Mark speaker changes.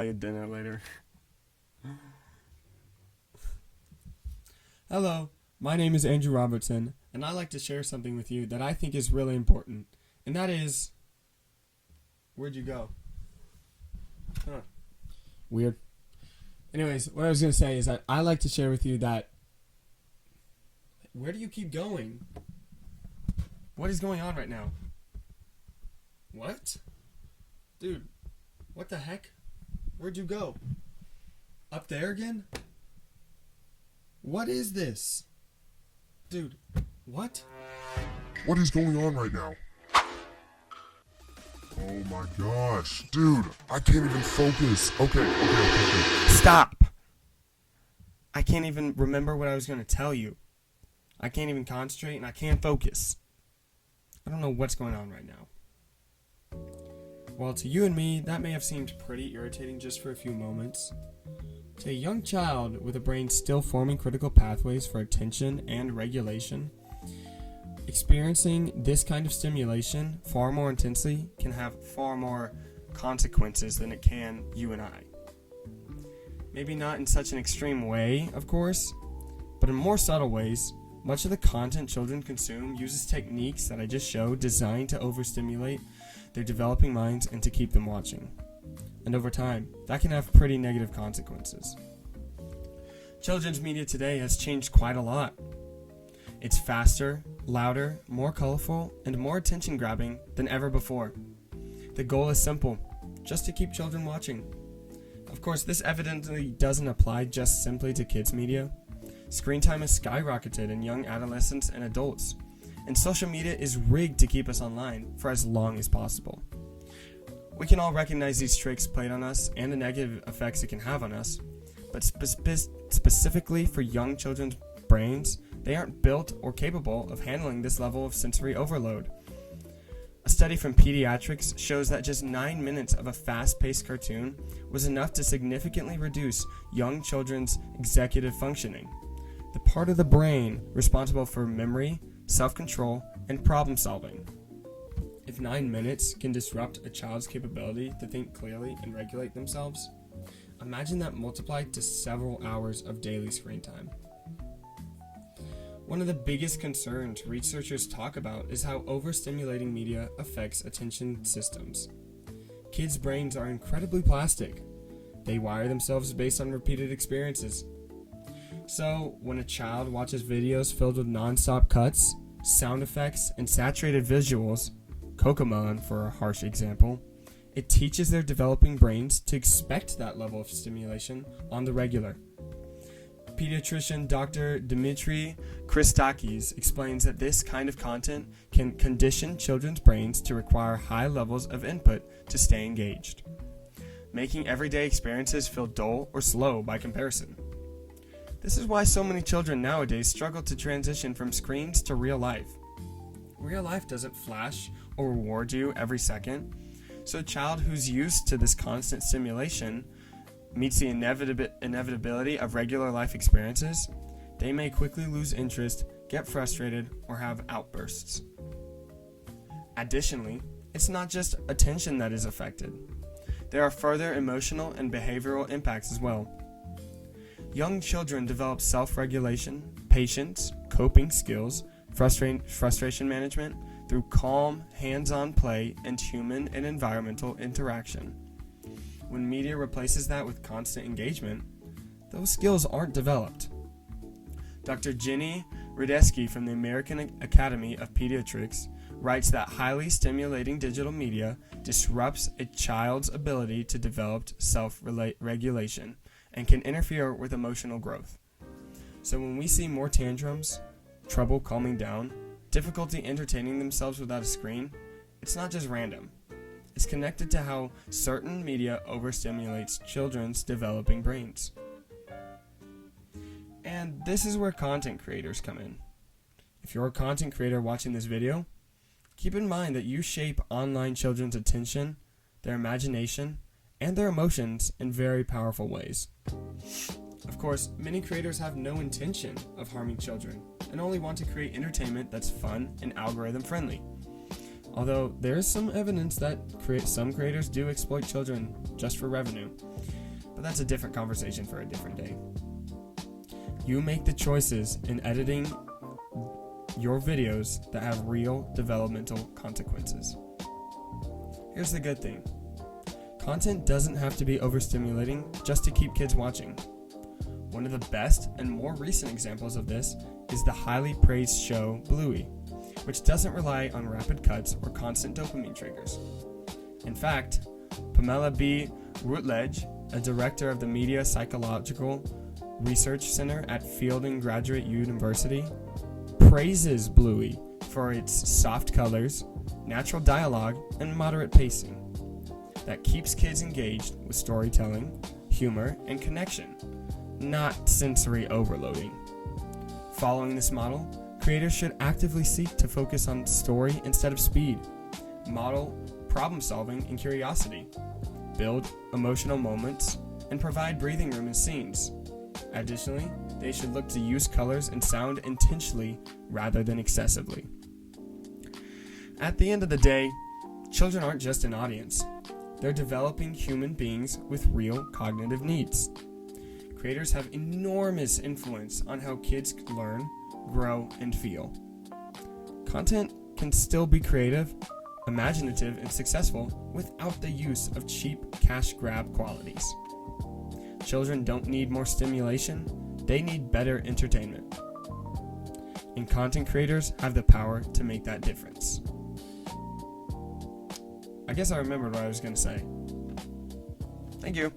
Speaker 1: buy you dinner later.
Speaker 2: Hello, my name is Andrew Robertson, and I'd like to share something with you that I think is really important, and that is, where'd you go? Huh. Weird. Anyways, what I was going to say is that I like to share with you that, where do you keep going? What is going on right now? What? Dude, what the heck? Where'd you go? Up there again? What is this? Dude, what?
Speaker 3: What is going on right now? Oh my gosh, dude, I can't even focus. Okay.
Speaker 2: Stop! I can't even remember what I was going to tell you. I can't even concentrate and I can't focus. I don't know what's going on right now. Well, to you and me, that may have seemed pretty irritating just for a few moments. To a young child with a brain still forming critical pathways for attention and regulation, experiencing this kind of stimulation far more intensely can have far more consequences than it can you and I. Maybe not in such an extreme way, of course, but in more subtle ways. Much of the content children consume uses techniques that I just showed designed to overstimulate their developing minds and to keep them watching. And over time, that can have pretty negative consequences. Children's media today has changed quite a lot. It's faster, louder, more colorful, and more attention-grabbing than ever before. The goal is simple, just to keep children watching. Of course, this evidently doesn't apply just simply to kids' media. Screen time has skyrocketed in young adolescents and adults, and social media is rigged to keep us online for as long as possible. We can all recognize these tricks played on us and the negative effects it can have on us, but specifically for young children's brains, they aren't built or capable of handling this level of sensory overload. A study from Pediatrics shows that just 9 minutes of a fast-paced cartoon was enough to significantly reduce young children's executive functioning, the part of the brain responsible for memory, self-control, and problem-solving. If 9 minutes can disrupt a child's capability to think clearly and regulate themselves, imagine that multiplied to several hours of daily screen time. One of the biggest concerns researchers talk about is how overstimulating media affects attention systems. Kids' brains are incredibly plastic. They wire themselves based on repeated experiences. So, when a child watches videos filled with non-stop cuts, sound effects, and saturated visuals, Cocomelon for a harsh example, it teaches their developing brains to expect that level of stimulation on the regular. Pediatrician Dr. Dmitry Christakis explains that this kind of content can condition children's brains to require high levels of input to stay engaged, making everyday experiences feel dull or slow by comparison. This is why so many children nowadays struggle to transition from screens to real life. Real life doesn't flash or reward you every second, so a child who's used to this constant stimulation meets the inevitability of regular life experiences, they may quickly lose interest, get frustrated, or have outbursts. Additionally, it's not just attention that is affected. There are further emotional and behavioral impacts as well. Young children develop self-regulation, patience, coping skills, frustration management through calm, hands-on play and human and environmental interaction. When media replaces that with constant engagement, those skills aren't developed. Dr. Jenny Radesky from the American Academy of Pediatrics writes that highly stimulating digital media disrupts a child's ability to develop self-regulation and can interfere with emotional growth. So when we see more tantrums, trouble calming down, difficulty entertaining themselves without a screen, it's not just random. It's connected to how certain media overstimulates children's developing brains. And this is where content creators come in. If you're a content creator watching this video, keep in mind that you shape online children's attention, their imagination, and their emotions in very powerful ways. Of course, many creators have no intention of harming children and only want to create entertainment that's fun and algorithm friendly. Although there is some evidence that some creators do exploit children just for revenue. But that's a different conversation for a different day. You make the choices in editing your videos that have real developmental consequences. Here's the good thing. Content doesn't have to be overstimulating just to keep kids watching. One of the best and more recent examples of this is the highly praised show Bluey, which doesn't rely on rapid cuts or constant dopamine triggers. In fact, Pamela B. Routledge, a director of the Media Psychological Research Center at Fielding Graduate University, praises Bluey for its soft colors, natural dialogue, and moderate pacing that keeps kids engaged with storytelling, humor, and connection, not sensory overloading. Following this model, creators should actively seek to focus on story instead of speed, model problem solving and curiosity, build emotional moments, and provide breathing room in scenes. Additionally, they should look to use colors and sound intentionally rather than excessively. At the end of the day, children aren't just an audience. They're developing human beings with real cognitive needs. Creators have enormous influence on how kids learn, grow, and feel. Content can still be creative, imaginative, and successful without the use of cheap cash grab qualities. Children don't need more stimulation, they need better entertainment. And content creators have the power to make that difference. I guess I remembered what I was going to say. Thank you.